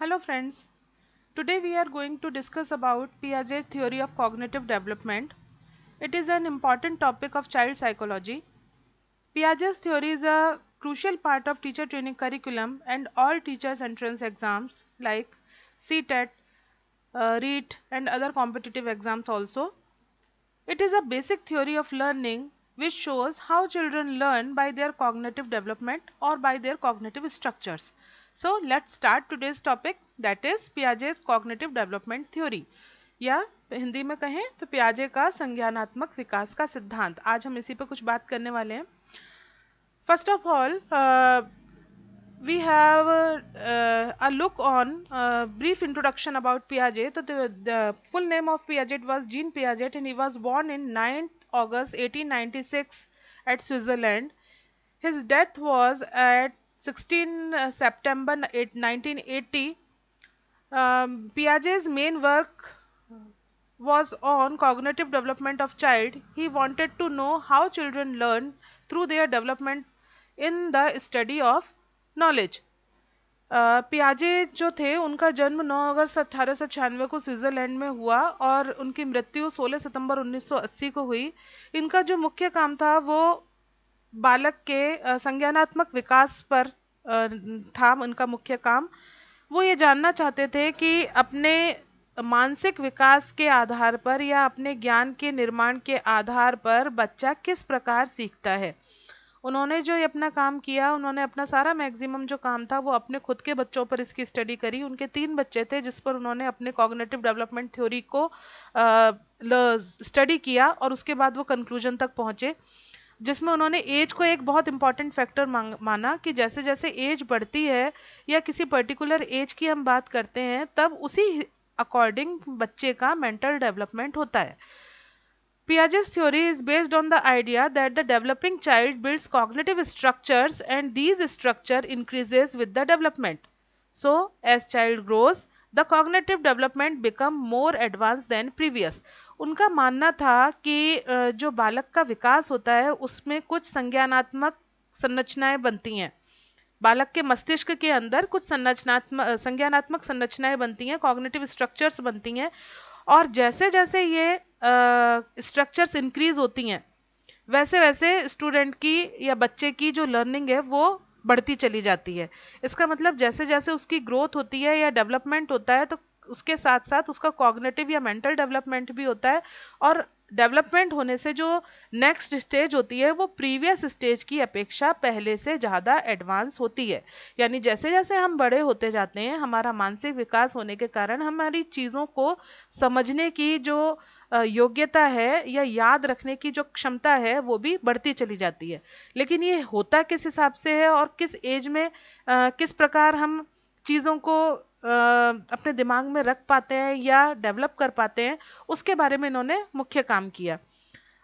Hello friends, today we are going to discuss about Piaget's theory of cognitive development. It is an important topic of child psychology. Piaget's theory is a crucial part of teacher training curriculum and all teachers entrance exams like CTET, REET and other competitive exams also. It is a basic theory of learning which shows how children learn by their cognitive development or by their cognitive structures. So let's start today's topic, that is Piaget's cognitive development theory, या हिंदी में कहें तो पियाजे का संज्ञानात्मक विकास का सिद्धांत। आज हम इसी पे कुछ बात करने वाले हैं। First of all, we have a look on brief introduction about Piaget. So the full name of Piaget was Jean Piaget, and he was born in 9th August 1896 at Switzerland. His death was at 16 September 1980. Piaget's main work was on cognitive development of child. He wanted to know how children learn through their development in the study of knowledge. पियाजे जो थे उनका जन्म 9 अगस्त 1896 को Switzerland में हुआ और उनकी मृत्यु 16 सितंबर 1980 को हुई। इनका जो मुख्य काम था वो बालक के संज्ञानात्मक विकास पर था। उनका मुख्य काम वो ये जानना चाहते थे कि अपने मानसिक विकास के आधार पर या अपने ज्ञान के निर्माण के आधार पर बच्चा किस प्रकार सीखता है। उन्होंने जो ये अपना काम किया, उन्होंने अपना सारा मैक्सिमम जो काम था वो अपने खुद के बच्चों पर इसकी स्टडी करी। उनके 3 बच्चे थे जिस पर उन्होंने अपने कॉग्निटिव डेवलपमेंट थ्योरी को स्टडी किया और उसके बाद वो कंक्लूजन तक पहुंचे, जिसमें उन्होंने एज को एक बहुत इंपॉर्टेंट फैक्टर माना कि जैसे जैसे एज बढ़ती है या किसी पर्टिकुलर एज की हम बात करते हैं तब उसी अकॉर्डिंग बच्चे का मेंटल डेवलपमेंट होता है। Piaget's theory is based on the idea that the developing child builds cognitive structures and these structure increases with the development. So, as child grows, the cognitive development become more advanced than previous. उनका मानना था कि जो बालक का विकास होता है उसमें कुछ संज्ञानात्मक संरचनाएं बनती हैं। बालक के मस्तिष्क के अंदर कुछ संज्ञानात्मक संरचनाएं बनती हैं, कॉग्निटिव स्ट्रक्चर्स बनती हैं, और जैसे जैसे ये स्ट्रक्चर्स इंक्रीज होती हैं वैसे वैसे स्टूडेंट की या बच्चे की जो लर्निंग है वो बढ़ती चली जाती है। इसका मतलब जैसे जैसे उसकी ग्रोथ होती है या डेवलपमेंट होता है तो उसके साथ साथ उसका कॉग्निटिव या मेंटल डेवलपमेंट भी होता है, और डेवलपमेंट होने से जो नेक्स्ट स्टेज होती है वो प्रीवियस स्टेज की अपेक्षा पहले से ज़्यादा एडवांस होती है। यानी जैसे जैसे हम बड़े होते जाते हैं हमारा मानसिक विकास होने के कारण हमारी चीज़ों को समझने की जो योग्यता है या याद रखने की जो क्षमता है वो भी बढ़ती चली जाती है। लेकिन ये होता किस हिसाब से है और किस एज में किस प्रकार हम चीज़ों को अपने दिमाग में रख पाते हैं या डेवलप कर पाते हैं, उसके बारे में इन्होंने मुख्य काम किया।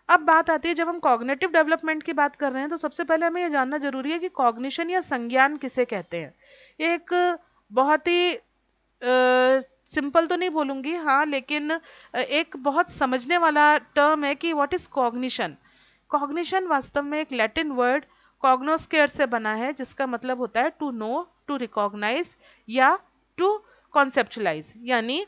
अब बात आती है, जब हम कॉग्निटिव डेवलपमेंट की बात कर रहे हैं तो सबसे पहले हमें ये जानना जरूरी है कि कॉग्निशन या संज्ञान किसे कहते हैं। ये एक बहुत ही सिंपल तो नहीं बोलूंगी, हाँ, लेकिन एक बहुत समझने वाला टर्म है कि व्हाट इज कॉग्निशन। कॉग्निशन वास्तव में एक लैटिन वर्ड कॉग्नोस्केयर से बना है जिसका मतलब होता है टू नो, टू रिकॉग्नाइज या टू कॉन्सेप्चुलाइज। यानी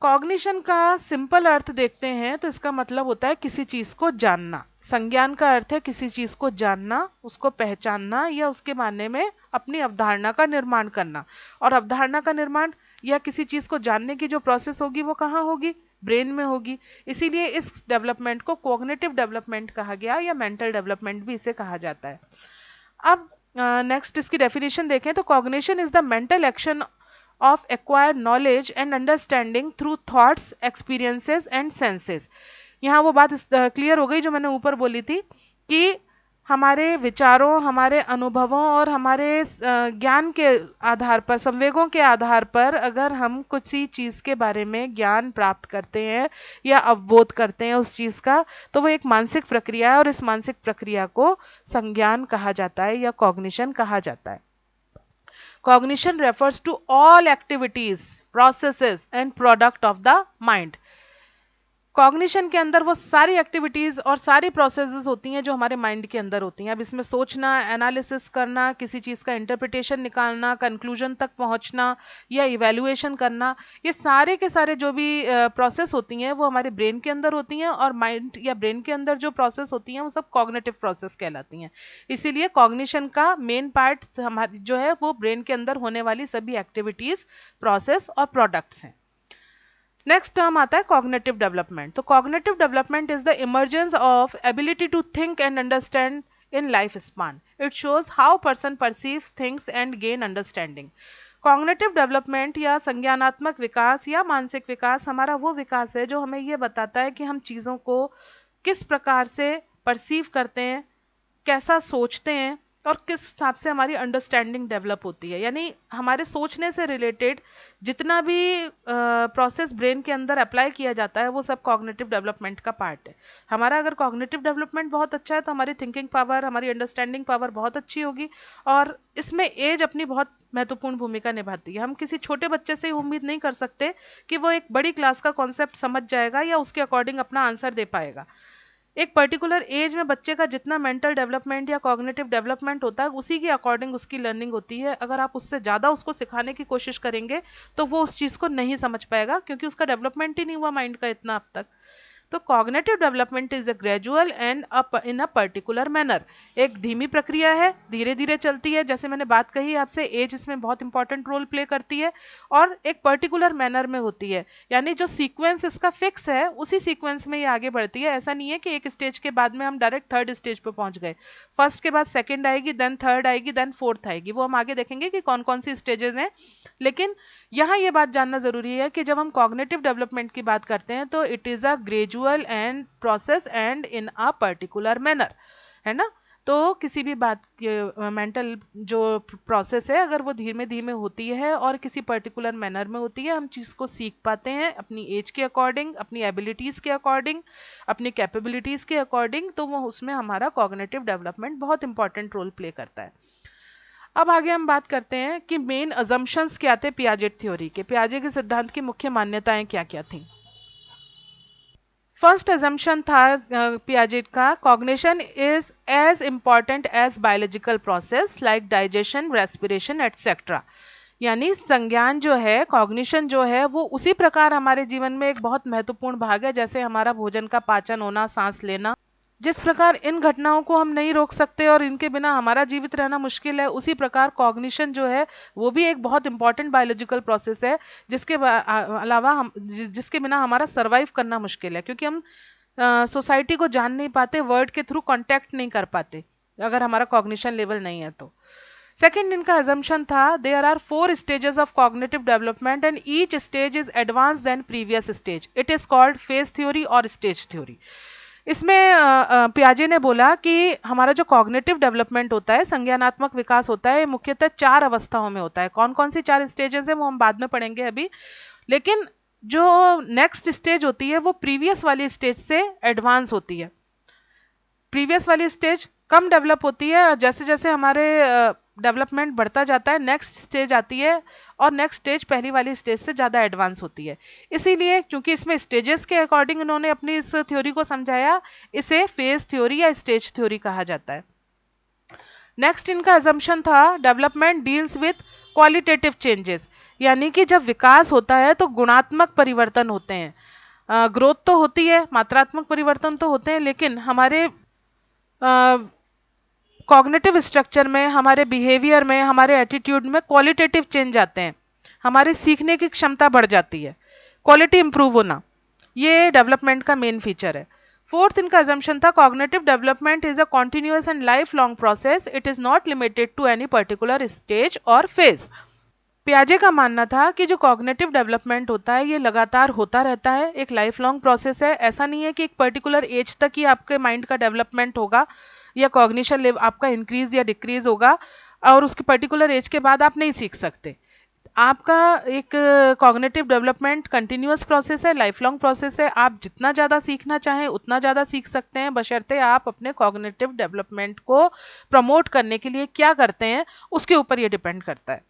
कॉग्निशन का सिंपल अर्थ देखते हैं तो इसका मतलब होता है किसी चीज को जानना। संज्ञान का अर्थ है किसी चीज को जानना, उसको पहचानना या उसके मानने में अपनी अवधारणा का निर्माण करना। और अवधारणा का निर्माण या किसी चीज को जानने की जो प्रोसेस होगी वो कहाँ होगी? ब्रेन में होगी। इसीलिए इस डेवलपमेंट को कॉग्निटिव डेवलपमेंट कहा गया या मेंटल डेवलपमेंट भी इसे कहा जाता है। अब नेक्स्ट इसकी डेफिनेशन देखें तो cognition is the mental action of acquire knowledge and understanding through thoughts, experiences and senses। यहाँ वो बात क्लियर हो गई जो मैंने ऊपर बोली थी कि हमारे विचारों, हमारे अनुभवों और हमारे ज्ञान के आधार पर, संवेगों के आधार पर अगर हम किसी चीज़ के बारे में ज्ञान प्राप्त करते हैं या अवबोध करते हैं उस चीज़ का, तो वो एक मानसिक प्रक्रिया है और इस मानसिक प्रक्रिया को संज्ञान कहा जाता है या कॉग्निशन कहा जाता है। Cognition refers to all activities, processes and product of the mind। Cognition के अंदर वो सारी एक्टिविटीज और सारी प्रोसेसेस होती हैं जो हमारे माइंड के अंदर होती हैं। अब इसमें सोचना, एनालिसिस करना, किसी चीज़ का इंटरप्रिटेशन निकालना, कंक्लूजन तक पहुंचना या इवैल्यूएशन करना, ये सारे के सारे जो भी प्रोसेस होती हैं वो हमारे ब्रेन के अंदर होती हैं, और माइंड या ब्रेन के अंदर जो प्रोसेस होती हैं वो सब कॉग्निटिव प्रोसेस कहलाती हैं। इसीलिए कॉग्निशन का मेन पार्ट हमारी जो है वो ब्रेन के अंदर होने वाली सभी एक्टिविटीज, प्रोसेस और प्रोडक्ट्स हैं। नेक्स्ट टर्म आता है कॉग्निटिव डेवलपमेंट। तो cognitive development is the emergence of ability to think and understand in life span. It shows how person perceives things and gain understanding. Cognitive development या संज्ञानात्मक विकास या मानसिक विकास हमारा वो विकास है जो हमें ये बताता है कि हम चीज़ों को किस प्रकार से परसीव करते हैं, कैसा सोचते हैं, और किस हिसाब से हमारी अंडरस्टैंडिंग डेवलप होती है। यानी हमारे सोचने से रिलेटेड जितना भी प्रोसेस ब्रेन के अंदर अप्लाई किया जाता है वो सब कॉग्निटिव डेवलपमेंट का पार्ट है। हमारा अगर कॉग्निटिव डेवलपमेंट बहुत अच्छा है तो हमारी थिंकिंग पावर, हमारी अंडरस्टैंडिंग पावर बहुत अच्छी होगी। और इसमें एज अपनी बहुत महत्वपूर्ण भूमिका निभाती है। हम किसी छोटे बच्चे से उम्मीद नहीं कर सकते कि वो एक बड़ी क्लास का कॉन्सेप्ट समझ जाएगा या उसके अकॉर्डिंग अपना आंसर दे पाएगा। एक पर्टिकुलर एज में बच्चे का जितना मेंटल डेवलपमेंट या कॉग्निटिव डेवलपमेंट होता है उसी के अकॉर्डिंग उसकी लर्निंग होती है। अगर आप उससे ज़्यादा उसको सिखाने की कोशिश करेंगे तो वो उस चीज़ को नहीं समझ पाएगा, क्योंकि उसका डेवलपमेंट ही नहीं हुआ माइंड का इतना अब तक। तो cognitive development is a gradual and in a particular manner. एक धीमी प्रक्रिया है, धीरे धीरे चलती है। जैसे मैंने बात कही आपसे, एज इसमें बहुत इंपॉर्टेंट रोल प्ले करती है, और एक पर्टिकुलर मैनर में होती है। यानी जो सीक्वेंस इसका फिक्स है उसी सीक्वेंस में ये आगे बढ़ती है। ऐसा नहीं है कि एक स्टेज के बाद में हम डायरेक्ट थर्ड स्टेज पे पहुंच गए, फर्स्ट के बाद सेकंड आएगी, देन थर्ड आएगी, देन फोर्थ आएगी। वो हम आगे देखेंगे कि कौन कौन सी स्टेजेस हैं। लेकिन यहाँ ये बात जानना जरूरी है कि जब हम कॉग्निटिव डेवलपमेंट की बात करते हैं तो it is a gradual and process and in a particular manner, है ना। तो किसी भी बात के मेंटल जो प्रोसेस है अगर वो धीमे धीमे होती है और किसी पर्टिकुलर मैनर में होती है, हम चीज़ को सीख पाते हैं अपनी एज के अकॉर्डिंग, अपनी एबिलिटीज़ के अकॉर्डिंग, अपनी कैपेबिलिटीज़ के अकॉर्डिंग, तो वो उसमें हमारा कॉग्निटिव डेवलपमेंट बहुत इंपॉर्टेंट रोल प्ले करता है। अब आगे हम बात करते हैं कि मेन अजम्पशंस क्या थे पियाजेट थ्योरी के। पियाजे के सिद्धांत की मुख्य मान्यताएं क्या क्या थी। फर्स्ट अजम्पशन था पियाजेट का, cognition is as important as biological process like digestion, respiration etcetera. यानी संज्ञान जो है, कॉग्निशन जो है, वो उसी प्रकार हमारे जीवन में एक बहुत महत्वपूर्ण भाग है जैसे हमारा भोजन का पाचन होना, सांस लेना। जिस प्रकार इन घटनाओं को हम नहीं रोक सकते और इनके बिना हमारा जीवित रहना मुश्किल है, उसी प्रकार कॉग्निशन जो है वो भी एक बहुत इंपॉर्टेंट बायोलॉजिकल प्रोसेस है जिसके अलावा हम जिसके बिना हमारा सरवाइव करना मुश्किल है, क्योंकि हम सोसाइटी को जान नहीं पाते, वर्ड के थ्रू कांटेक्ट नहीं कर पाते अगर हमारा कॉग्निशन लेवल नहीं है तो। सेकेंड इनका अजम्पशन था, there are 4 stages of cognitive development and each stage is advance than previous stage. It is called phase theory और स्टेज थ्योरी। इसमें पियाजे ने बोला कि हमारा जो कॉग्निटिव डेवलपमेंट होता है, संज्ञानात्मक विकास होता है, मुख्यतः 4 अवस्थाओं में होता है। कौन कौन सी 4 स्टेजेस हैं वो हम बाद में पढ़ेंगे अभी। लेकिन जो नेक्स्ट स्टेज होती है वो प्रीवियस वाली स्टेज से एडवांस होती है। प्रीवियस वाली स्टेज कम डेवलप होती है और जैसे जैसे हमारे डेवलपमेंट बढ़ता जाता है नेक्स्ट स्टेज आती है, और नेक्स्ट स्टेज पहली वाली स्टेज से ज़्यादा एडवांस होती है। इसीलिए क्योंकि इसमें स्टेजेस के अकॉर्डिंग इन्होंने अपनी इस थ्योरी को समझाया, इसे फेज थ्योरी या स्टेज थ्योरी कहा जाता है। नेक्स्ट इनका अजम्पशन था, development deals with qualitative changes. यानी कि जब विकास होता है तो गुणात्मक परिवर्तन होते हैं। ग्रोथ तो होती है, मात्रात्मक परिवर्तन तो होते हैं, लेकिन हमारे कॉग्निटिव स्ट्रक्चर में, हमारे बिहेवियर में, हमारे एटीट्यूड में क्वालिटेटिव चेंज आते हैं। हमारी सीखने की क्षमता बढ़ जाती है, क्वालिटी इंप्रूव होना, ये डेवलपमेंट का मेन फीचर है। फोर्थ इनका अजम्पशन था, cognitive development is a continuous and life long process. It is not limited to any particular stage और फेज। पियाजे का मानना था कि जो कॉग्निटिव डेवलपमेंट होता है ये लगातार होता रहता है, एक लाइफ लॉन्ग प्रोसेस है। ऐसा नहीं है कि एक पर्टिकुलर एज तक ही आपके माइंड का डेवलपमेंट होगा या कॉग्निशन लेवल आपका इंक्रीज या डिक्रीज होगा, और उसके पर्टिकुलर एज के बाद आप नहीं सीख सकते। आपका एक कॉग्निटिव डेवलपमेंट कंटिन्यूअस प्रोसेस है, लाइफ लॉन्ग प्रोसेस है। आप जितना ज़्यादा सीखना चाहें उतना ज़्यादा सीख सकते हैं, बशर्ते आप अपने कॉग्निटिव डेवलपमेंट को प्रमोट करने के लिए क्या करते हैं उसके ऊपर ये डिपेंड करता है।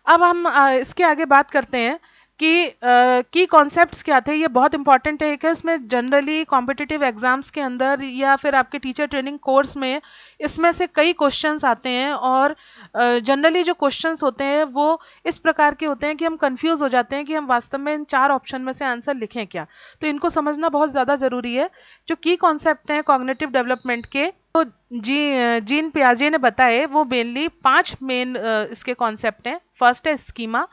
अब हम इसके आगे बात करते हैं की कॉन्सेप्ट्स क्या थे, ये बहुत इंपॉर्टेंट है कि इसमें जनरली कॉम्पिटिटिव एग्जाम्स के अंदर या फिर आपके टीचर ट्रेनिंग कोर्स में इसमें से कई क्वेश्चंस आते हैं। और जनरली जो क्वेश्चंस होते हैं वो इस प्रकार के होते हैं कि हम कंफ्यूज हो जाते हैं कि हम वास्तव में इन चार ऑप्शन में से आंसर लिखें क्या। तो इनको समझना बहुत ज़्यादा ज़रूरी है। जो की कॉन्सेप्ट हैं कॉग्निटिव डेवलपमेंट के, तो जीन पियाजे ने बताए, वो मेनली 5 मेन इसके कॉन्सेप्ट हैं। फर्स्ट है स्कीमा,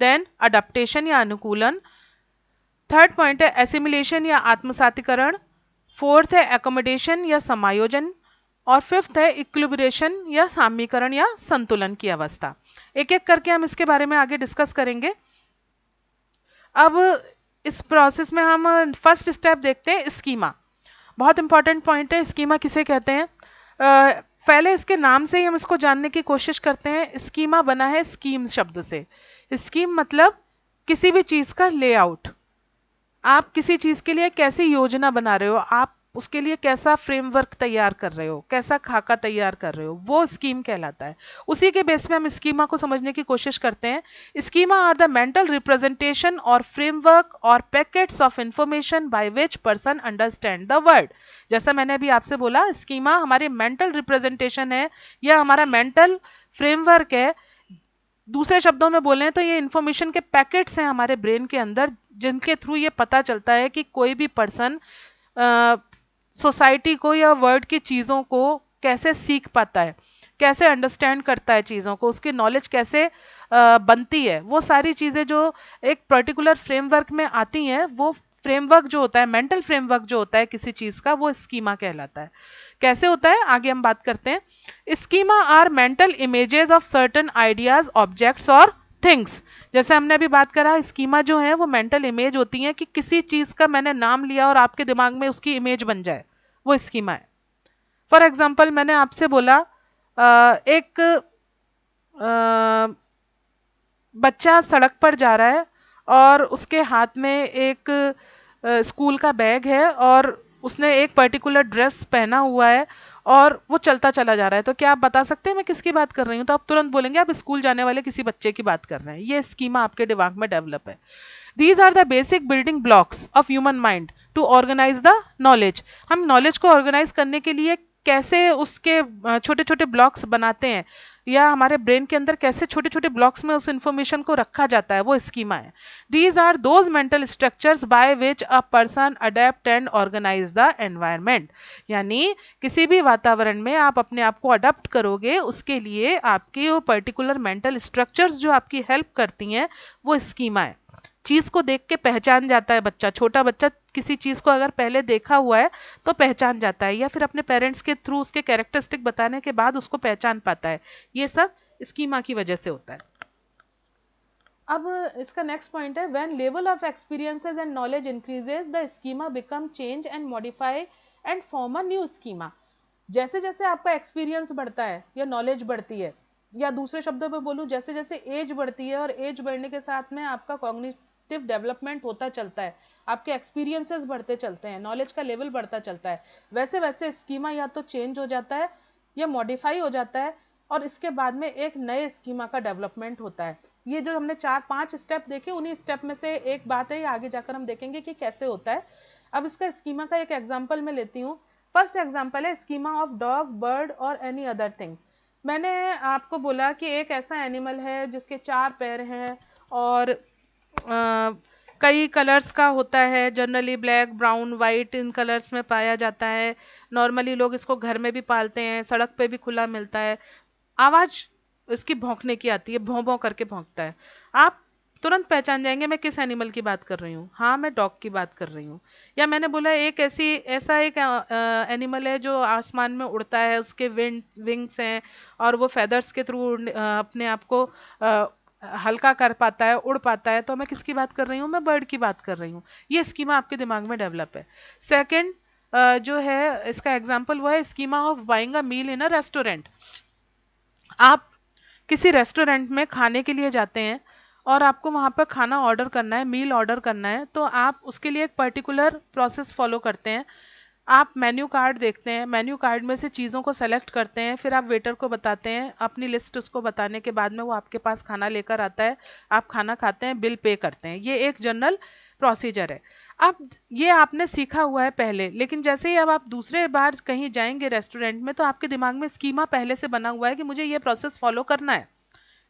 देन अडेप्टेशन या अनुकूलन, थर्ड पॉइंट है एसिमिलेशन या आत्मसातीकरण, फोर्थ है एकोमोडेशन या समायोजन, और फिफ्थ है इक्विलिब्रेशन या साम्यीकरण या संतुलन की अवस्था। एक एक करके हम इसके बारे में आगे डिस्कस करेंगे। अब इस प्रोसेस में हम फर्स्ट स्टेप देखते हैं, स्कीमा। बहुत इंपॉर्टेंट पॉइंट है, स्कीमा किसे कहते हैं। पहले इसके नाम से ही हम इसको जानने की कोशिश करते हैं। स्कीमा बना है स्कीम शब्द से। स्कीम मतलब किसी भी चीज का लेआउट। आप किसी चीज के लिए कैसी योजना बना रहे हो, आप उसके लिए कैसा फ्रेमवर्क तैयार कर रहे हो, कैसा खाका तैयार कर रहे हो, वो स्कीम कहलाता है। उसी के बेस पे हम स्कीमा को समझने की कोशिश करते हैं। Schema are the mental representation और फ्रेमवर्क और packets of information by which person understand the world. जैसा मैंने अभी आपसे बोला, स्कीमा हमारी मेंटल रिप्रेजेंटेशन है या हमारा मेंटल फ्रेमवर्क है। दूसरे शब्दों में बोलें तो ये इंफॉर्मेशन के पैकेट्स हैं हमारे ब्रेन के अंदर, जिनके थ्रू ये पता चलता है कि कोई भी पर्सन सोसाइटी को या वर्ल्ड की चीज़ों को कैसे सीख पाता है, कैसे अंडरस्टैंड करता है चीज़ों को, उसकी नॉलेज कैसे बनती है। वो सारी चीज़ें जो एक पर्टिकुलर फ्रेमवर्क में आती हैं, वो फ्रेमवर्क जो होता है, मेंटल फ्रेमवर्क जो होता है किसी चीज़ का, वो स्कीमा कहलाता है। कैसे होता है आगे हम बात करते हैं। Schema are mental images of certain ideas, objects और थिंग्स। जैसे हमने अभी बात करा, स्कीमा जो है वो मेंटल इमेज होती है कि किसी चीज का मैंने नाम लिया और आपके दिमाग में उसकी इमेज बन जाए, वो स्कीमा है। फॉर एग्जाम्पल मैंने आपसे बोला एक बच्चा सड़क पर जा रहा है और उसके हाथ में एक स्कूल का बैग है और उसने एक पर्टिकुलर ड्रेस पहना हुआ है और वो चलता चला जा रहा है। तो क्या आप बता सकते हैं मैं किसकी बात कर रही हूँ? तो आप तुरंत बोलेंगे आप स्कूल जाने वाले किसी बच्चे की बात कर रहे हैं। ये स्कीमा आपके दिमाग में डेवलप है। These are the basic building blocks of human mind to organize the knowledge। हम नॉलेज को ऑर्गेनाइज करने के लिए कैसे उसके छोटे छोटे ब्लॉक्स बनाते हैं, या हमारे ब्रेन के अंदर कैसे छोटे छोटे ब्लॉक्स में उस इंफॉर्मेशन को रखा जाता है, वो स्कीमा है। These are those mental structures by which a person adapt and organize the environment। यानी किसी भी वातावरण में आप अपने आप को अडेप्ट करोगे, उसके लिए आपकी वो पर्टिकुलर मेंटल स्ट्रक्चर्स जो आपकी हेल्प करती हैं, वो स्कीमा है। चीज को देख के पहचान जाता है बच्चा, छोटा बच्चा किसी चीज को अगर पहले देखा हुआ है तो पहचान जाता है, या फिर अपने पेरेंट्स के थ्रू उसके कैरेक्टरिस्टिक बताने के बाद उसको पहचान पाता है। ये सब स्कीमा की वजह से होता है। अब इसका नेक्स्ट पॉइंट है, when level of experiences and knowledge increases the schema become change and modify and form a new schema. जैसे जैसे आपका एक्सपीरियंस बढ़ता है या नॉलेज बढ़ती है, या दूसरे शब्दों में बोलूं, जैसे जैसे एज बढ़ती है और एज बढ़ने के साथ में आपका कॉग्निटिव डेवलपमेंट होता चलता है, आपके एक्सपीरियंसेस बढ़ते चलते हैं, नॉलेज का लेवल बढ़ता चलता है, वैसे वैसे स्कीमा या तो चेंज हो जाता है या मॉडिफाई हो जाता है, और इसके बाद में एक नए स्कीमा का डेवलपमेंट होता है। ये जो हमने 4-5 स्टेप देखे, उन्हीं स्टेप में से एक बात है, आगे जाकर हम देखेंगे कि कैसे होता है। अब इसका स्कीमा का एक एग्जांपल मैं लेती हूँ। फर्स्ट एग्जांपल है स्कीमा ऑफ डॉग, बर्ड और एनी अदर थिंग। मैंने आपको बोला कि एक ऐसा एनिमल है जिसके 4 पैर हैं और कई कलर्स का होता है, जनरली ब्लैक, ब्राउन, वाइट, इन कलर्स में पाया जाता है। नॉर्मली लोग इसको घर में भी पालते हैं, सड़क पे भी खुला मिलता है। आवाज इसकी भौंकने की आती है, भौं भौं करके भौंकता है। आप तुरंत पहचान जाएंगे मैं किस एनिमल की बात कर रही हूँ। हाँ, मैं डॉग की बात कर रही हूँ। या मैंने बोला एक ऐसा एक एनिमल है जो आसमान में उड़ता है, उसके विंग्स हैं और वो फेदर्स के थ्रू अपने आप को हल्का कर पाता है, उड़ पाता है। तो मैं किसकी बात कर रही हूँ? मैं बर्ड की बात कर रही हूँ। ये स्कीमा आपके दिमाग में डेवलप है। सेकेंड जो है इसका एग्जाम्पल, वो है schema of buying a meal in a restaurant. आप किसी रेस्टोरेंट में खाने के लिए जाते हैं और आपको वहाँ पर खाना ऑर्डर करना है, मील ऑर्डर करना है, तो आप उसके लिए एक पर्टिकुलर प्रोसेस फॉलो करते हैं। आप मेन्यू कार्ड देखते हैं, मेन्यू कार्ड में से चीज़ों को सेलेक्ट करते हैं, फिर आप वेटर को बताते हैं, अपनी लिस्ट उसको बताने के बाद में वो आपके पास खाना लेकर आता है, आप खाना खाते हैं, बिल पे करते हैं। ये एक जनरल प्रोसीजर है। अब ये आपने सीखा हुआ है पहले, लेकिन जैसे ही अब आप दूसरे बार कहीं जाएंगे रेस्टोरेंट में, तो आपके दिमाग में स्कीमा पहले से बना हुआ है कि मुझे ये प्रोसेस फॉलो करना है।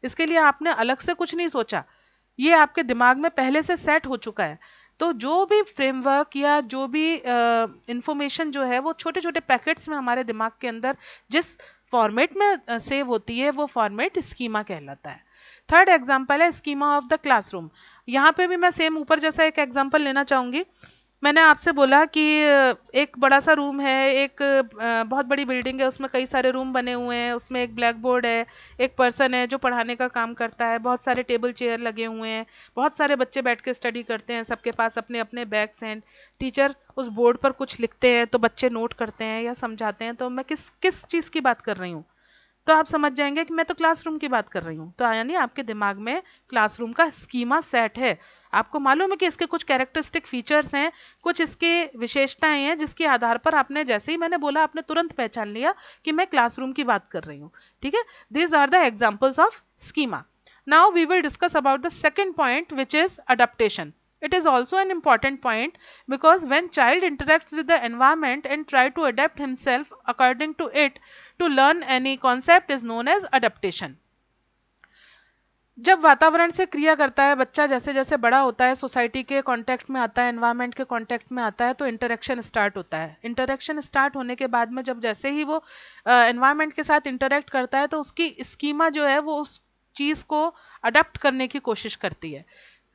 इसके लिए आपने अलग से कुछ नहीं सोचा, ये आपके दिमाग में पहले से सेट हो चुका है। तो जो भी फ्रेमवर्क या जो भी इंफॉर्मेशन जो है वो छोटे छोटे पैकेट्स में हमारे दिमाग के अंदर जिस फॉर्मेट में सेव होती है, वो फॉर्मेट स्कीमा कहलाता है। थर्ड एग्जाम्पल है स्कीमा ऑफ द क्लासरूम। यहाँ पे भी मैं सेम ऊपर जैसा एक एग्जाम्पल लेना चाहूंगी। मैंने आपसे बोला कि एक बड़ा सा रूम है, एक बहुत बड़ी बिल्डिंग है, उसमें कई सारे रूम बने हुए हैं, उसमें एक ब्लैक बोर्ड है, एक पर्सन है जो पढ़ाने का काम करता है, बहुत सारे टेबल चेयर लगे हुए हैं, बहुत सारे बच्चे बैठ के स्टडी करते हैं, सबके पास अपने अपने बैग्स हैं, टीचर उस बोर्ड पर कुछ लिखते हैं तो बच्चे नोट करते हैं या समझाते हैं। तो मैं किस किस चीज़ की बात कर रही हूँ, तो आप समझ जाएंगे कि मैं तो क्लासरूम की बात कर रही हूँ। तो यानी आपके दिमाग में क्लासरूम का स्कीमा सेट है। आपको मालूम है कि इसके कुछ कैरेक्टरिस्टिक फीचर्स हैं, कुछ इसके विशेषताएं हैं, जिसके आधार पर आपने, जैसे ही मैंने बोला, आपने तुरंत पहचान लिया कि मैं क्लासरूम की बात कर रही हूँ। ठीक है, these are the examples of schema. Now we will discuss about the second point, which is adaptation. It is also an important point because when child interacts with the environment and try to adapt himself according to it to learn any concept is known as adaptation. जब वातावरण से क्रिया करता है बच्चा, जैसे जैसे बड़ा होता है, सोसाइटी के कांटेक्ट में आता है, एनवायरनमेंट के कांटेक्ट में आता है, तो इंटरेक्शन स्टार्ट होता है। इंटरेक्शन स्टार्ट होने के बाद में जब जैसे ही वो एनवायरनमेंट के साथ इंटरेक्ट करता है, तो उसकी स्कीमा जो है वो उस चीज़ को अडॉप्ट करने की कोशिश करती है,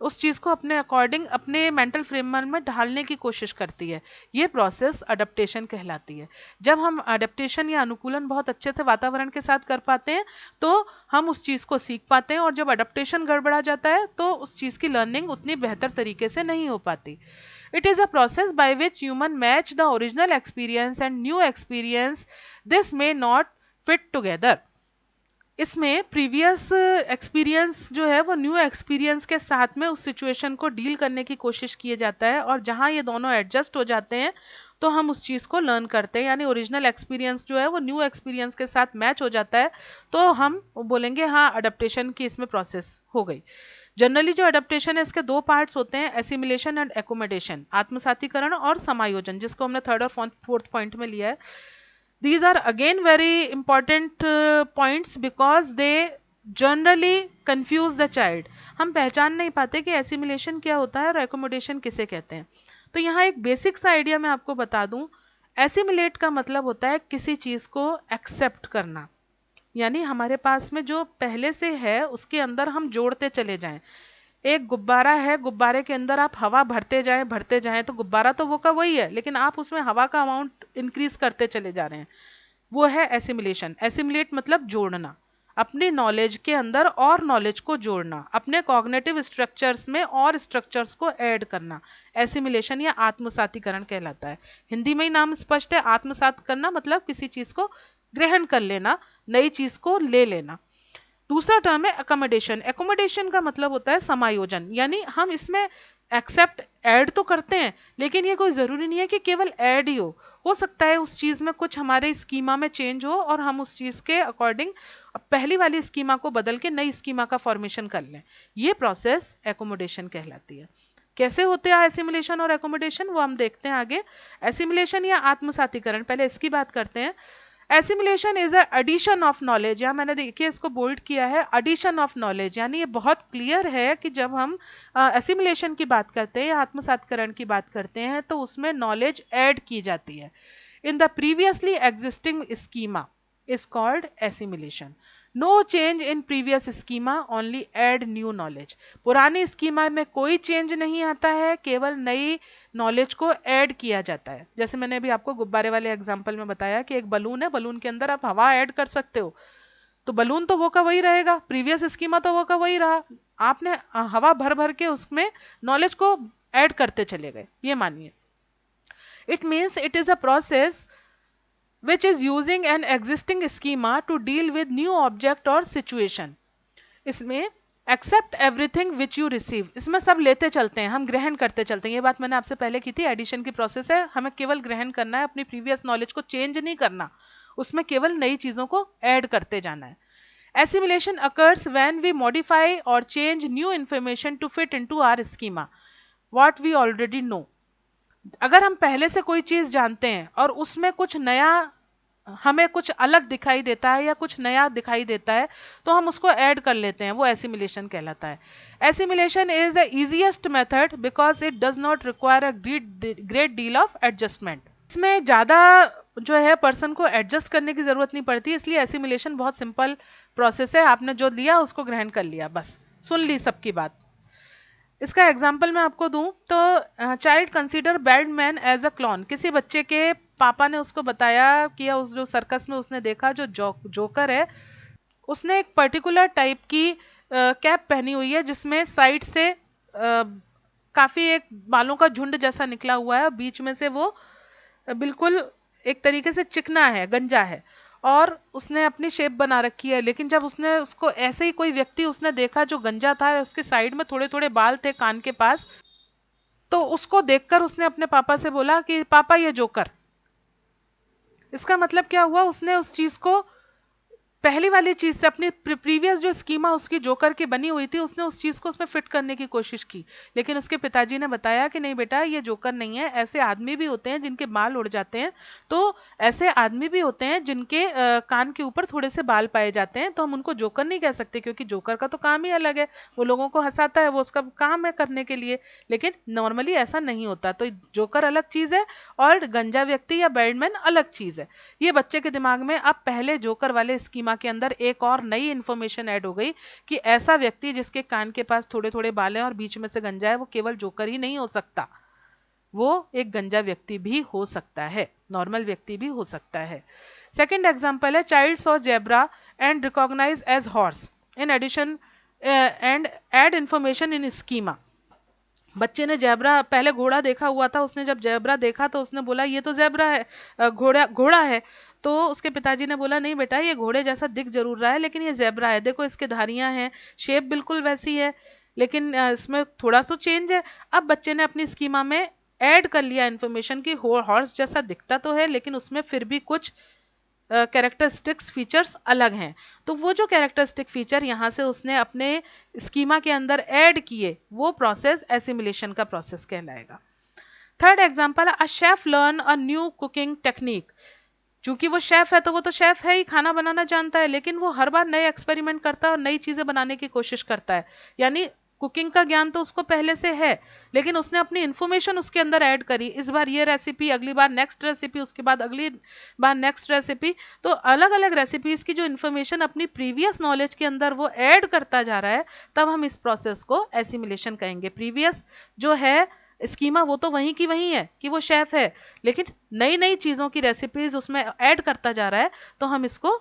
उस चीज़ को अपने अकॉर्डिंग अपने मेंटल फ्रेमवर्क में ढालने की कोशिश करती है। ये प्रोसेस अडप्टेशन कहलाती है। जब हम अडप्टेशन या अनुकूलन बहुत अच्छे से वातावरण के साथ कर पाते हैं, तो हम उस चीज़ को सीख पाते हैं, और जब अडप्टेशन गड़बड़ा जाता है तो उस चीज़ की लर्निंग उतनी बेहतर तरीके से नहीं हो पाती। It is a process by which human match the original experience and new experience. This may not fit together. इसमें प्रीवियस एक्सपीरियंस जो है वो न्यू एक्सपीरियंस के साथ में उस सिचुएशन को डील करने की कोशिश किए जाता है, और जहाँ ये दोनों एडजस्ट हो जाते हैं तो हम उस चीज़ को लर्न करते हैं। यानी ओरिजिनल एक्सपीरियंस जो है वो न्यू एक्सपीरियंस के साथ मैच हो जाता है, तो हम बोलेंगे हाँ अडेप्टेशन की इसमें प्रोसेस हो गई। जनरली जो अडेप्टेशन है इसके दो पार्ट्स होते हैं, एसिमिलेशन एंड एकोमोडेशन, आत्मसातीकरण और समायोजन, जिसको हमने थर्ड और फोर्थ पॉइंट में लिया है। These are again very important points because they generally confuse the child. हम पहचान नहीं पाते कि एसिमिलेशन क्या होता है और एकोमोडेशन किसे कहते हैं। तो यहाँ एक बेसिक सा आइडिया मैं आपको बता दूं। एसिमिलेट का मतलब होता है किसी चीज़ को एक्सेप्ट करना, यानी हमारे पास में जो पहले से है उसके अंदर हम जोड़ते चले जाएं। एक गुब्बारा है, गुब्बारे के अंदर आप हवा भरते जाएं, तो गुब्बारा तो वो का वही है, लेकिन आप उसमें हवा का अमाउंट इंक्रीज करते चले जा रहे हैं, वो है एसिमिलेशन। एसिमिलेट मतलब जोड़ना, अपनी नॉलेज के अंदर और नॉलेज को जोड़ना, अपने कॉग्निटिव स्ट्रक्चर्स में और स्ट्रक्चर्स को ऐड करना, एसिमिलेशन या आत्मसातीकरण कहलाता है। हिंदी में ही नाम स्पष्ट है, आत्मसात करना मतलब किसी चीज को ग्रहण कर लेना, नई चीज को ले लेना। दूसरा टर्म है अकोमोडेशन। एकोमोडेशन का मतलब होता है समायोजन, यानी हम इसमें एक्सेप्ट ऐड तो करते हैं, लेकिन ये कोई ज़रूरी नहीं है कि केवल ऐड ही हो सकता है उस चीज़ में कुछ हमारे स्कीमा में चेंज हो और हम उस चीज़ के अकॉर्डिंग पहली वाली स्कीमा को बदल के नई स्कीमा का फॉर्मेशन कर लें। ये प्रोसेस एकोमोडेशन कहलाती है। कैसे होते हैं एसिमिलेशन और एकोमोडेशन, वो हम देखते हैं आगे। एसिमिलेशन या आत्मसातीकरण, पहले इसकी बात करते हैं। Assimilation is a addition of knowledge, या मैंने देखिए इसको बोल्ड किया है, एडिशन ऑफ नॉलेज, यानी ये बहुत क्लियर है कि जब हम एसिमिलेशन की बात करते हैं या आत्मसातकरण की बात करते हैं तो उसमें नॉलेज ऐड की जाती है। In the previously existing schema is called assimilation. No change in previous schema, only add new knowledge. पुरानी स्कीमा में कोई चेंज नहीं आता है, केवल नई नॉलेज को ऐड किया जाता है। जैसे मैंने अभी आपको गुब्बारे वाले एग्जांपल में बताया कि एक बलून है, बलून के अंदर आप हवा ऐड कर सकते हो, तो बलून तो वो का वही रहेगा, प्रीवियस स्कीमा तो वो का वही रहा, आपने हवा भर भर के उसमें नॉलेज को ऐड करते चले गए, ये मानिए। It means it is a process which is using an existing schema to deal with new object or situation. इसमें accept everything which you receive, इसमें सब लेते चलते हैं, हम ग्रहण करते चलते हैं। ये बात मैंने आपसे पहले की थी, एडिशन की प्रोसेस है, हमें केवल ग्रहण करना है, अपनी प्रीवियस नॉलेज को चेंज नहीं करना, उसमें केवल नई चीजों को ऐड करते जाना है। Assimilation occurs when we modify or change new information to fit into our schema, what we already know. अगर हम पहले से कोई चीज जानते हैं और उसमें कुछ नया, हमें कुछ अलग दिखाई देता है या कुछ नया दिखाई देता है, तो हम उसको ऐड कर लेते हैं, वो एसिमिलेशन कहलाता है। Assimilation is the easiest method because it does not require a great deal of adjustment. इसमें ज्यादा जो है पर्सन को एडजस्ट करने की जरूरत नहीं पड़ती, इसलिए एसिमिलेशन बहुत सिंपल प्रोसेस है, आपने जो लिया उसको ग्रहण कर लिया, बस सुन ली सबकी बात। इसका एग्जाम्पल मैं आपको दूं तो child consider bad man as a clown, किसी बच्चे के पापा ने उसको बताया कि या उस जो सर्कस में उसने देखा जो जोकर है, उसने एक पर्टिकुलर टाइप की कैप पहनी हुई है जिसमें साइड से काफी एक बालों का झुंड जैसा निकला हुआ है और बीच में से वो बिल्कुल एक तरीके से चिकना है, गंजा है, और उसने अपनी शेप बना रखी है। लेकिन जब उसने उसको ऐसे ही कोई व्यक्ति उसने देखा जो गंजा था, उसके साइड में थोड़े थोड़े बाल थे कान के पास, तो उसको देखकर उसने अपने पापा से बोला कि पापा ये जोकर। इसका मतलब क्या हुआ, उसने उस चीज को पहली वाली चीज से अपनी प्रीवियस जो स्कीमा उसकी जोकर की बनी हुई थी, उसने उस चीज को उसमें फिट करने की कोशिश की। लेकिन उसके पिताजी ने बताया कि नहीं बेटा, ये जोकर नहीं है, ऐसे आदमी भी होते हैं जिनके बाल उड़ जाते हैं, तो ऐसे आदमी भी होते हैं जिनके कान के ऊपर थोड़े से बाल पाए जाते हैं, तो हम उनको जोकर नहीं कह सकते, क्योंकि जोकर का तो काम ही अलग है, वो लोगों को हंसाता है, वो उसका काम है करने के लिए। लेकिन नॉर्मली ऐसा नहीं होता, तो जोकर अलग चीज है और गंजा व्यक्ति या बैडमैन अलग चीज है। ये बच्चे के दिमाग में अब पहले जोकर वाले स्कीमा के अंदर एक और नई इंफॉर्मेशन ऐड हो गई कि ऐसा व्यक्ति जिसके कान के पास थोड़े थोड़े बाल हैं और बीच में से गंजा है, वो केवल जोकर ही नहीं हो सकता, वो एक गंजा व्यक्ति भी हो सकता है, नॉर्मल व्यक्ति भी हो सकता है। सेकंड एग्जांपल है, child saw zebra and recognise as horse in addition and add information in schema. बच्चे ने जेब्रा, पहले घोड़ा देखा हुआ था, उसने जब जेब्रा देखा तो उसने बोला ये तो जेब्रा है, घोड़ा घोड़ा है। तो उसके पिताजी ने बोला नहीं बेटा, ये घोड़े जैसा दिख जरूर रहा है लेकिन ये जेब्रा है, देखो इसके धारियां हैं, शेप बिल्कुल वैसी है, लेकिन इसमें थोड़ा सा चेंज है। अब बच्चे ने अपनी स्कीमा में ऐड कर लिया इन्फॉर्मेशन की हॉर्स जैसा दिखता तो है लेकिन उसमें फिर भी कुछ कैरेक्टरिस्टिक्स फीचर्स अलग हैं। तो वो जो कैरेक्टरिस्टिक फीचर यहाँ से उसने अपने स्कीमा के अंदर ऐड किए, वो प्रोसेस एसिमिलेशन का प्रोसेस कहलाएगा। थर्ड एग्जांपल है, a chef learn a new cooking technique. चूंकि वो शेफ है तो वो तो शेफ है ही, खाना बनाना जानता है, लेकिन वो हर बार नए एक्सपेरिमेंट करता है और नई चीजें बनाने की कोशिश करता है। यानी कुकिंग का ज्ञान तो उसको पहले से है, लेकिन उसने अपनी इंफॉर्मेशन उसके अंदर ऐड करी, इस बार ये रेसिपी, अगली बार नेक्स्ट रेसिपी, उसके बाद अगली बार नेक्स्ट रेसिपी। तो अलग अलग रेसिपीज की जो इन्फॉर्मेशन अपनी प्रीवियस नॉलेज के अंदर वो ऐड करता जा रहा है, तब हम इस प्रोसेस को एसिमिलेशन कहेंगे। प्रीवियस जो है स्कीमा वो तो वहीं की वहीं है कि वो शेफ है, लेकिन नई नई चीजों की रेसिपीज उसमें ऐड करता जा रहा है, तो हम इसको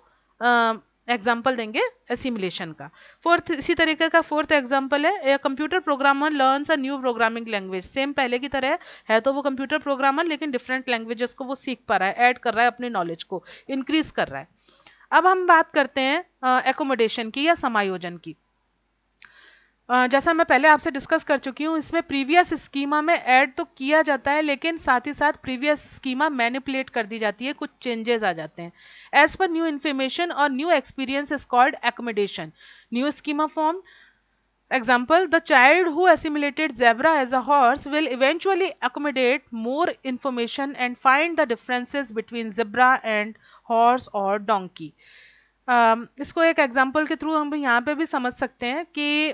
एग्जाम्पल देंगे एसिमिलेशन का। फोर्थ, इसी तरीके का फोर्थ एग्जाम्पल है, computer programmer learns a new programming language. Same पहले की तरह है तो वो कंप्यूटर प्रोग्रामर, लेकिन डिफरेंट लैंग्वेजेस को वो सीख पा रहा है, ऐड कर रहा है, अपनी नॉलेज को इंक्रीज कर रहा है। अब हम बात करते हैं एकोमोडेशन की या समायोजन की। जैसा मैं पहले आपसे डिस्कस कर चुकी हूँ, इसमें प्रीवियस स्कीमा में ऐड तो किया जाता है, लेकिन साथ ही साथ प्रीवियस स्कीमा मैनिपुलेट कर दी जाती है, कुछ चेंजेस आ जाते हैं। एज पर न्यू इन्फॉर्मेशन और new experience is called accommodation. New schema form, example, the child who assimilated zebra as a horse will eventually accommodate more information and find the differences between zebra and horse or donkey. इसको एक example के through हम यहाँ पे भी समझ सकते हैं कि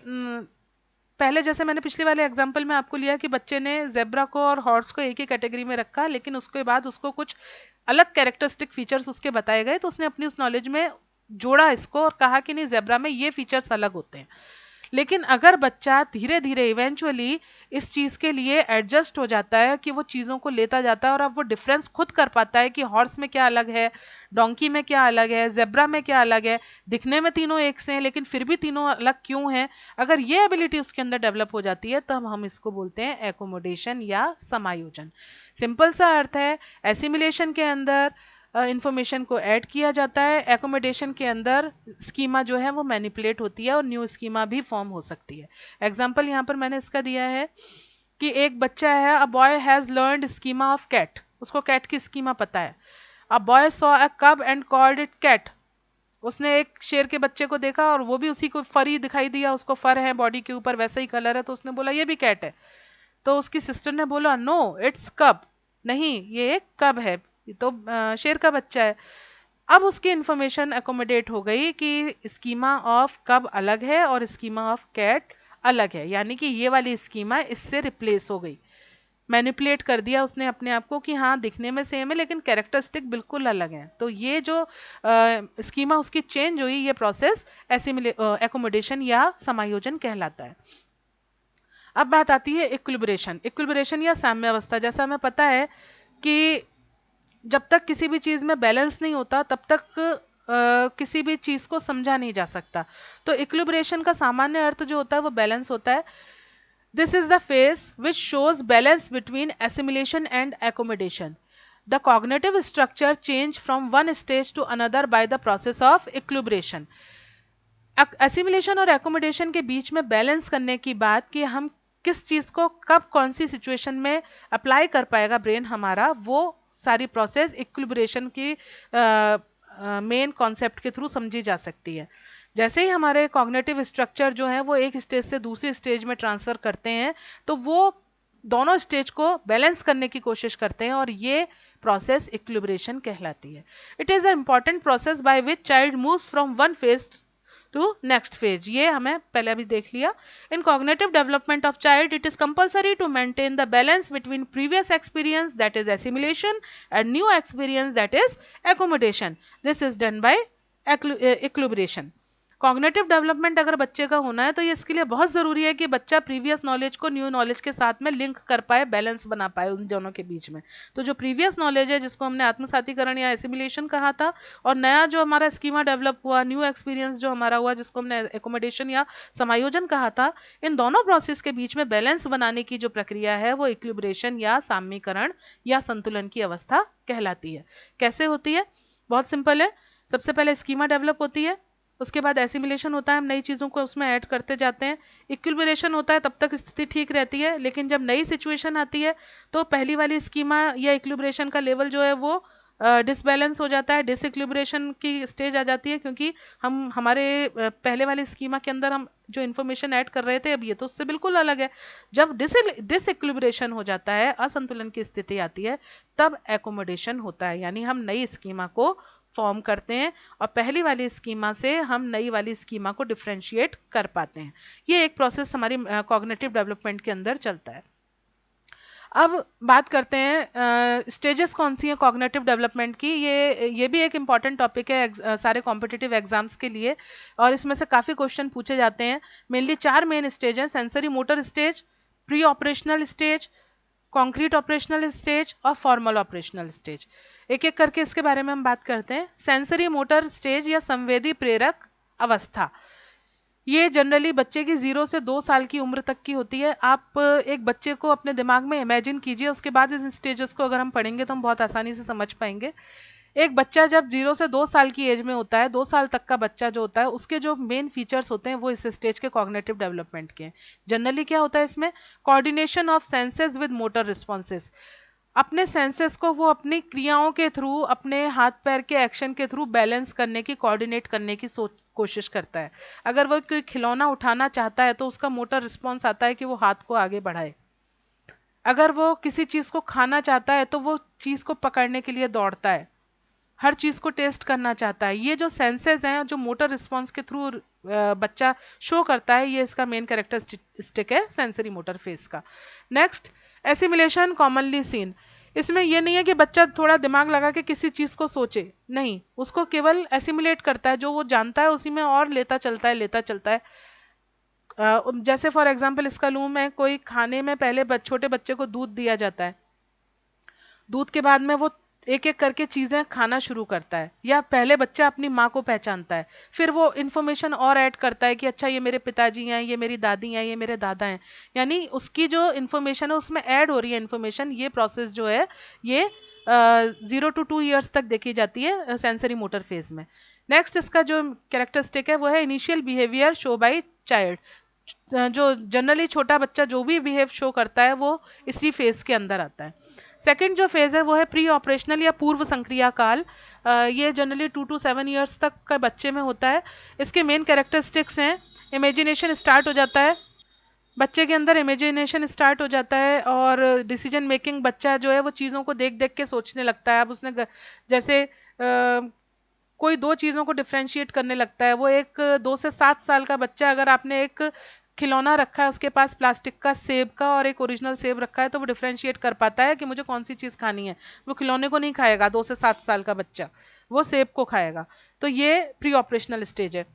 पहले जैसे मैंने पिछले वाले एग्जाम्पल में आपको लिया कि बच्चे ने जेब्रा को और हॉर्स को एक ही कैटेगरी में रखा, लेकिन उसके बाद उसको कुछ अलग कैरेक्टरिस्टिक फीचर्स उसके बताए गए, तो उसने अपनी उस नॉलेज में जोड़ा इसको और कहा कि नहीं, जेब्रा में ये फीचर्स अलग होते हैं। लेकिन अगर बच्चा धीरे धीरे इवेंचुअली इस चीज के लिए एडजस्ट हो जाता है कि वो चीजों को लेता जाता है और अब वो डिफरेंस खुद कर पाता है कि हॉर्स में क्या अलग है, डोंकी में क्या अलग है, जेब्रा में क्या अलग है, दिखने में तीनों एक से हैं लेकिन फिर भी तीनों अलग क्यों हैं, अगर ये एबिलिटी उसके अंदर डेवलप हो जाती है तब हम इसको बोलते हैं एकोमोडेशन या समायोजन। सिंपल सा अर्थ है, एसिमिलेशन के अंदर इंफॉर्मेशन को ऐड किया जाता है। एकोमोडेशन के अंदर स्कीमा जो है वो मैनिपुलेट होती है और न्यू स्कीमा भी फॉर्म हो सकती है। एग्जाम्पल यहाँ पर मैंने इसका दिया है कि एक बच्चा है, a boy has learned schema of cat, उसको कैट की स्कीमा पता है। अ बॉय सॉ अ कब एंड कॉल्ड इट कैट, उसने एक शेर के बच्चे को देखा और वो भी उसी को फरी दिखाई दिया, उसको फर है बॉडी के ऊपर, वैसा ही कलर है, तो उसने बोला ये भी कैट है। तो उसकी सिस्टर ने बोला नो इट्स कब, नहीं ये एक कब है, ये तो शेर का बच्चा है। अब उसकी इंफॉर्मेशन अकोमोडेट हो गई कि स्कीमा ऑफ कब अलग है और स्कीमा ऑफ कैट अलग है, यानी कि ये वाली स्कीमा इससे रिप्लेस हो गई। मैनिपुलेट कर दिया उसने अपने आप को कि हाँ दिखने में सेम है लेकिन कैरेक्टरिस्टिक बिल्कुल अलग है। तो ये जो स्कीमा उसकी चेंज हुई, ये प्रोसेस एकोमोडेशन या समायोजन कहलाता है। अब बात आती है इक्विलिब्रेशन। इक्विलिब्रेशन या साम्यावस्था, जैसा हमें पता है कि जब तक किसी भी चीज में बैलेंस नहीं होता तब तक किसी भी चीज को समझा नहीं जा सकता। तो इक्विलिब्रेशन का सामान्य अर्थ जो होता है वो बैलेंस होता है। This is the phase which shows balance between assimilation and accommodation. The cognitive structure change from one stage to another by the process of equilibration. Assimilation और एकोमोडेशन के बीच में बैलेंस करने की बात कि हम किस चीज को कब कौन सी सिचुएशन में अप्लाई कर पाएगा ब्रेन हमारा, वो सारी प्रोसेस इक्विलिब्रेशन की मेन कॉन्सेप्ट के थ्रू समझी जा सकती है। जैसे ही हमारे कॉग्निटिव स्ट्रक्चर जो है वो एक स्टेज से दूसरी स्टेज में ट्रांसफर करते हैं तो वो दोनों स्टेज को बैलेंस करने की कोशिश करते हैं और ये प्रोसेस इक्विलिब्रेशन कहलाती है। It is a important process by which child moves from one phase to next phase. ये हमें पहले अभी देख लिया। In cognitive development of child it is compulsory to maintain the balance between previous experience that is assimilation and new experience that is accommodation. This is done by equilibration. Cognitive development अगर बच्चे का होना है तो ये इसके लिए बहुत ज़रूरी है कि बच्चा प्रीवियस नॉलेज को न्यू नॉलेज के साथ में लिंक कर पाए, बैलेंस बना पाए उन दोनों के बीच में। तो जो प्रीवियस नॉलेज है जिसको हमने आत्मसातीकरण या एसिमिलेशन कहा था, और नया जो हमारा स्कीमा डेवलप हुआ, न्यू एक्सपीरियंस जो हमारा हुआ जिसको हमने एकोमोडेशन या समायोजन कहा था, इन दोनों प्रोसेस के बीच में बैलेंस बनाने की जो प्रक्रिया है वो इक्विलिब्रेशन या साम्यीकरण या संतुलन की अवस्था कहलाती है। कैसे होती है? बहुत सिंपल है। सबसे पहले स्कीमा डेवलप होती है, उसके बाद एसिमिलेशन होता है, हम नई चीज़ों को उसमें ऐड करते जाते हैं। इक्विलिब्रेशन होता है, तब तक स्थिति ठीक रहती है, लेकिन जब नई सिचुएशन आती है तो पहली वाली स्कीमा या इक्विलिब्रेशन का लेवल जो है वो डिसबैलेंस हो जाता है, डिसइक्विलिब्रेशन की स्टेज आ जाती है, क्योंकि हम हमारे पहले वाले स्कीमा के अंदर हम जो इन्फॉर्मेशन ऐड कर रहे थे अब ये तो उससे बिल्कुल अलग है। जब डिसइक्विलिब्रेशन हो जाता है, असंतुलन की स्थिति आती है, तब एकोमोडेशन होता है, यानी हम नई स्कीमा को फॉर्म करते हैं और पहली वाली स्कीमा से हम नई वाली स्कीमा को डिफरेंशिएट कर पाते हैं। ये एक प्रोसेस हमारी कॉग्निटिव डेवलपमेंट के अंदर चलता है। अब बात करते हैं स्टेजेस कौन सी हैं कॉग्निटिव डेवलपमेंट की। ये भी एक इम्पॉर्टेंट टॉपिक है सारे कॉम्पिटिटिव एग्जाम्स के लिए, और इसमें से काफ़ी क्वेश्चन पूछे जाते हैं। मेनली 4 मेन स्टेज हैं: sensory motor stage, pre operational stage, concrete operational stage और फॉर्मल ऑपरेशनल स्टेज। एक एक करके इसके बारे में हम बात करते हैं। सेंसरी मोटर स्टेज या संवेदी प्रेरक अवस्था, ये जनरली बच्चे की 0 से 2 साल की उम्र तक की होती है। आप एक बच्चे को अपने दिमाग में इमेजिन कीजिए, उसके बाद इन स्टेजेस को अगर हम पढ़ेंगे तो हम बहुत आसानी से समझ पाएंगे। एक बच्चा जब 0 से 2 साल की एज में होता है, 2 साल तक का बच्चा जो होता है, उसके जो मेन फीचर्स होते हैं वो इस स्टेज के कॉग्निटिव डेवलपमेंट के हैं। जनरली क्या होता है इसमें? Coordination of senses with motor responses. अपने सेंसेस को वो अपनी क्रियाओं के थ्रू, अपने हाथ पैर के एक्शन के थ्रू बैलेंस करने की, कोऑर्डिनेट करने की कोशिश करता है। अगर वो कोई खिलौना उठाना चाहता है तो उसका मोटर रिस्पॉन्स आता है कि वो हाथ को आगे बढ़ाए। अगर वो किसी चीज़ को खाना चाहता है तो वो चीज़ को पकड़ने के लिए दौड़ता है, हर चीज़ को टेस्ट करना चाहता है। ये जो सेंसेस हैं, जो मोटर रिस्पॉन्स के थ्रू बच्चा शो करता है, ये इसका मेन कैरेक्टरिस्टिक है सेंसरी मोटर फेस का। Next, assimilation commonly seen. इसमें यह नहीं है कि बच्चा थोड़ा दिमाग लगा के किसी चीज़ को सोचे, नहीं, उसको केवल एसिमिलेट करता है, जो वो जानता है उसी में और लेता चलता है। जैसे फॉर एग्जांपल इसका लूँ मैं, कोई खाने में पहले छोटे बच्चे को दूध दिया जाता है, दूध के बाद में वो एक एक करके चीज़ें खाना शुरू करता है, या पहले बच्चा अपनी माँ को पहचानता है, फिर वो इन्फॉर्मेशन और ऐड करता है कि अच्छा ये मेरे पिताजी हैं, ये मेरी दादी हैं, ये मेरे दादा हैं, यानी उसकी जो इन्फॉर्मेशन है उसमें ऐड हो रही है इन्फॉर्मेशन। ये प्रोसेस जो है ये 0 to 2 ईयर्स तक देखी जाती है सेंसरी मोटर फेज में। नेक्स्ट इसका जो कैरेक्टरिस्टिक है वो है initial behaviour show by child. जो जनरली छोटा बच्चा जो भी बिहेव शो करता है वो इसी फेज के अंदर आता है। सेकंड जो फेज है वो है प्री ऑपरेशनल या पूर्व संक्रिया काल। ये जनरली 2 to 7 ईयर्स तक का बच्चे में होता है। इसके मेन कैरेक्टरिस्टिक्स हैं, इमेजिनेशन स्टार्ट हो जाता है, बच्चे के अंदर इमेजिनेशन स्टार्ट हो जाता है और डिसीजन मेकिंग, बच्चा जो है वो चीज़ों को देख देख के सोचने लगता है। अब उसने जैसे कोई दो चीज़ों को डिफरेंशिएट करने लगता है। वो एक 2 से 7 साल का बच्चा, अगर आपने एक खिलौना रखा है उसके पास प्लास्टिक का सेब का और एक ओरिजिनल सेब रखा है, तो वो डिफरेंशिएट कर पाता है कि मुझे कौन सी चीज़ खानी है। वो खिलौने को नहीं खाएगा 2 से 7 साल का बच्चा, वो सेब को खाएगा। तो ये प्री ऑपरेशनल स्टेज है।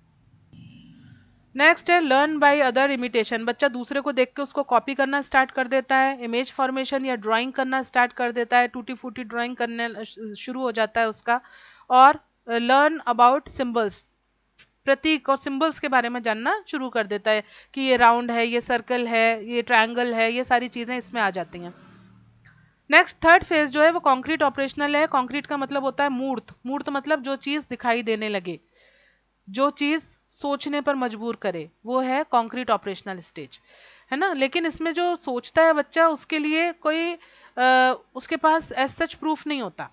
नेक्स्ट है लर्न बाय अदर इमिटेशन। बच्चा दूसरे को देख के उसको कॉपी करना स्टार्ट कर देता है, इमेज फॉर्मेशन या ड्राइंग करना स्टार्ट कर देता है, टूटी फूटी ड्राइंग करने शुरू हो जाता है उसका। और लर्न अबाउट सिंबल्स, प्रतीक और सिंबल्स के बारे में जानना शुरू कर देता है कि ये राउंड है, ये सर्कल है, ये ट्रायंगल है, ये सारी चीज़ें इसमें आ जाती हैं। नेक्स्ट थर्ड फेज जो है वो कॉन्क्रीट ऑपरेशनल है। कॉन्क्रीट का मतलब होता है मूर्त। मूर्त मतलब जो चीज़ दिखाई देने लगे, जो चीज़ सोचने पर मजबूर करे, वो है कॉन्क्रीट ऑपरेशनल स्टेज, है ना। लेकिन इसमें जो सोचता है बच्चा, उसके लिए कोई उसके पास एज सच प्रूफ नहीं होता।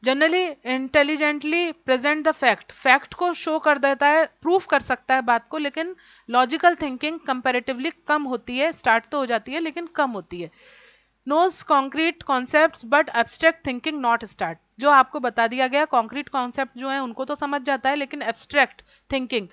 Generally intelligently present the fact, fact को शो कर देता है, प्रूफ कर सकता है बात को, लेकिन लॉजिकल थिंकिंग कंपैरेटिवली कम होती है। स्टार्ट तो हो जाती है लेकिन कम होती है। Knows concrete concepts but abstract thinking not start. जो आपको बता दिया गया कॉन्क्रीट कॉन्सेप्ट जो है उनको तो समझ जाता है, लेकिन एब्स्ट्रैक्ट थिंकिंग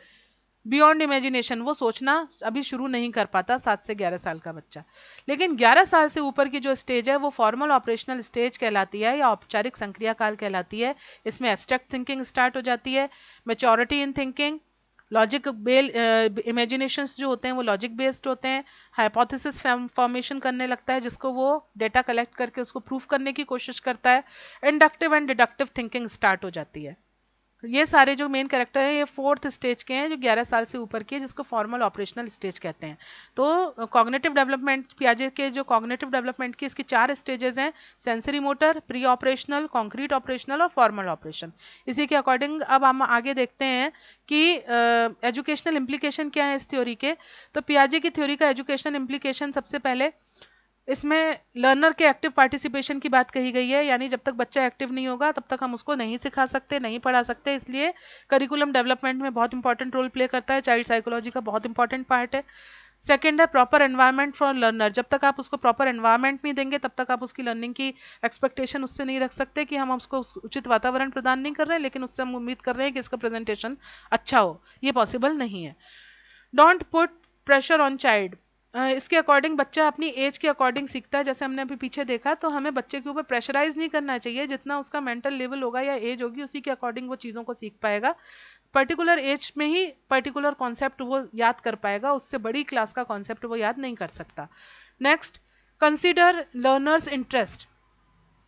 बियॉन्ड इमेजिनेशन, वो सोचना अभी शुरू नहीं कर पाता 7 से 11 साल का बच्चा। लेकिन 11 साल से ऊपर की जो स्टेज है वो फॉर्मल ऑपरेशनल स्टेज कहलाती है या औपचारिक संक्रिया काल कहलाती है। इसमें एब्स्ट्रैक्ट थिंकिंग स्टार्ट हो जाती है, maturity in thinking, logic well imaginations जो होते हैं वो लॉजिक बेस्ड होते हैं, हाइपोथेसिस फॉर्मेशन करने लगता है जिसको वो डेटा कलेक्ट करके उसको प्रूफ करने की कोशिश करता है, inductive and deductive thinking start हो जाती है। ये सारे जो मेन कैरेक्टर है ये फोर्थ स्टेज के हैं, जो 11 साल से ऊपर के, जिसको फॉर्मल ऑपरेशनल स्टेज कहते हैं। तो कॉग्निटिव डेवलपमेंट, पियाजे के जो कॉग्निटिव डेवलपमेंट की इसकी 4 स्टेजेस हैं, sensory motor, pre operational, concrete operational और फॉर्मल ऑपरेशन। इसी के अकॉर्डिंग अब हम आगे देखते हैं कि एजुकेशनल इम्प्लीकेशन क्या है इस थ्योरी के। तो पियाजे की थ्योरी का एजुकेशनल इम्प्लीकेशन, सबसे पहले इसमें लर्नर के एक्टिव पार्टिसिपेशन की बात कही गई है, यानी जब तक बच्चा एक्टिव नहीं होगा तब तक हम उसको नहीं सिखा सकते, नहीं पढ़ा सकते। इसलिए करिकुलम डेवलपमेंट में बहुत इंपॉर्टेंट रोल प्ले करता है, चाइल्ड साइकोलॉजी का बहुत इंपॉर्टेंट पार्ट है। सेकेंड है प्रॉपर एनवायरनमेंट फॉर लर्नर। जब तक आप उसको प्रॉपर एनवायरनमेंट नहीं देंगे तब तक आप उसकी लर्निंग की एक्सपेक्टेशन उससे नहीं रख सकते कि हम उसको उचित वातावरण प्रदान नहीं कर रहे हैं लेकिन उससे हम उम्मीद कर रहे हैं कि इसका प्रेजेंटेशन अच्छा हो, ये पॉसिबल नहीं है। Don't put pressure on child. इसके अकॉर्डिंग बच्चा अपनी एज के अकॉर्डिंग सीखता है। जैसे हमने अभी पीछे देखा, तो हमें बच्चे के ऊपर प्रेशराइज नहीं करना चाहिए। जितना उसका मेंटल लेवल होगा या एज होगी उसी के अकॉर्डिंग वो चीज़ों को सीख पाएगा। पर्टिकुलर एज में ही पर्टिकुलर कॉन्सेप्ट वो याद कर पाएगा, उससे बड़ी क्लास का कॉन्सेप्ट वो याद नहीं कर सकता। Next, consider learners interest.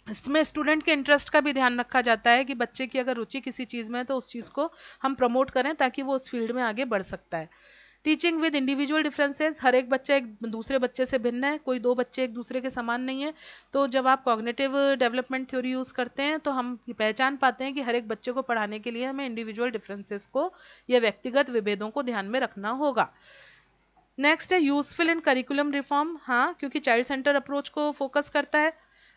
इसमें स्टूडेंट के इंटरेस्ट का भी ध्यान रखा जाता है कि बच्चे की अगर रुचि किसी चीज़ में है तो उस चीज़ को हम प्रमोट करें ताकि वो उस फील्ड में आगे बढ़ सकता है। Teaching with individual differences. हर एक बच्चा एक दूसरे बच्चे से भिन्न है, कोई दो बच्चे एक दूसरे के समान नहीं है। तो जब आप कॉग्निटिव डेवलपमेंट थ्योरी यूज़ करते हैं तो हम ये पहचान पाते हैं कि हर एक बच्चे को पढ़ाने के लिए हमें इंडिविजुअल डिफरेंसेस को या व्यक्तिगत विभेदों को ध्यान में रखना होगा। नेक्स्ट है यूजफुल इन करिकुलम रिफॉर्म। हाँ, क्योंकि चाइल्ड सेंटर अप्रोच को फोकस करता है।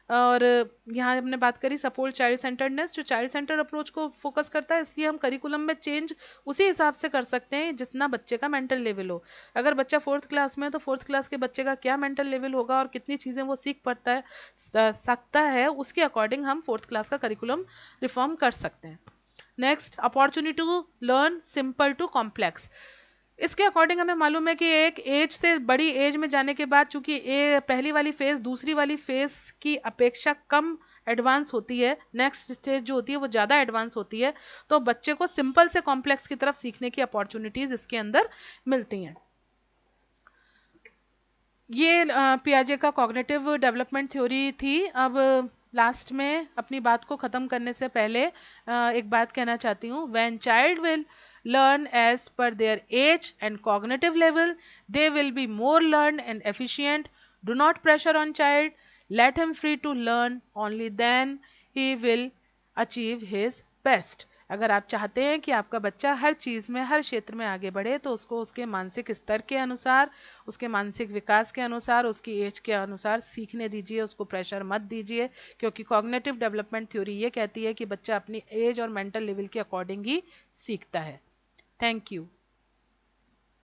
और यहाँ हमने बात करी सपोर्ट चाइल्ड सेंटर्डनेस, जो चाइल्ड सेंटर अप्रोच को फोकस करता है, इसलिए हम करिकुलम में चेंज उसी हिसाब से कर सकते हैं जितना बच्चे का मेंटल लेवल हो। अगर बच्चा 4th क्लास में है तो 4th क्लास के बच्चे का क्या मेंटल लेवल होगा और कितनी चीज़ें वो सीख पड़ता है सकता है, उसके अकॉर्डिंग हम 4th क्लास का करिकुलम रिफॉर्म कर सकते हैं। Next, opportunity to learn simple to complex. इसके अकॉर्डिंग हमें मालूम है कि एक एज से बड़ी एज में जाने के बाद, चूंकि पहली वाली फेज दूसरी वाली फेज की अपेक्षा कम एडवांस होती है, नेक्स्ट स्टेज जो होती है वो ज़्यादा एडवांस होती है, तो बच्चे को सिंपल से कॉम्प्लेक्स की तरफ सीखने की अपॉर्चुनिटीज इसके अंदर मिलती हैं। ये पियाजे का कॉग्निटिव डेवलपमेंट थ्योरी थी। अब लास्ट में अपनी बात को ख़त्म करने से पहले एक बात कहना चाहती हूँ। When child will learn as per their age and cognitive level, they will be more learned and efficient. Do not pressure on child. Let him free to learn, only then he will achieve his best. अगर आप चाहते हैं कि आपका बच्चा हर चीज़ में, हर क्षेत्र में आगे बढ़े, तो उसको उसके मानसिक स्तर के अनुसार, उसके मानसिक विकास के अनुसार, उसकी एज के अनुसार सीखने दीजिए, उसको प्रेशर मत दीजिए, क्योंकि कॉग्निटिव डेवलपमेंट थ्योरी ये कहती है कि बच्चा अपनी एज और मेंटल लेवल के अकॉर्डिंग ही सीखता है। Thank you.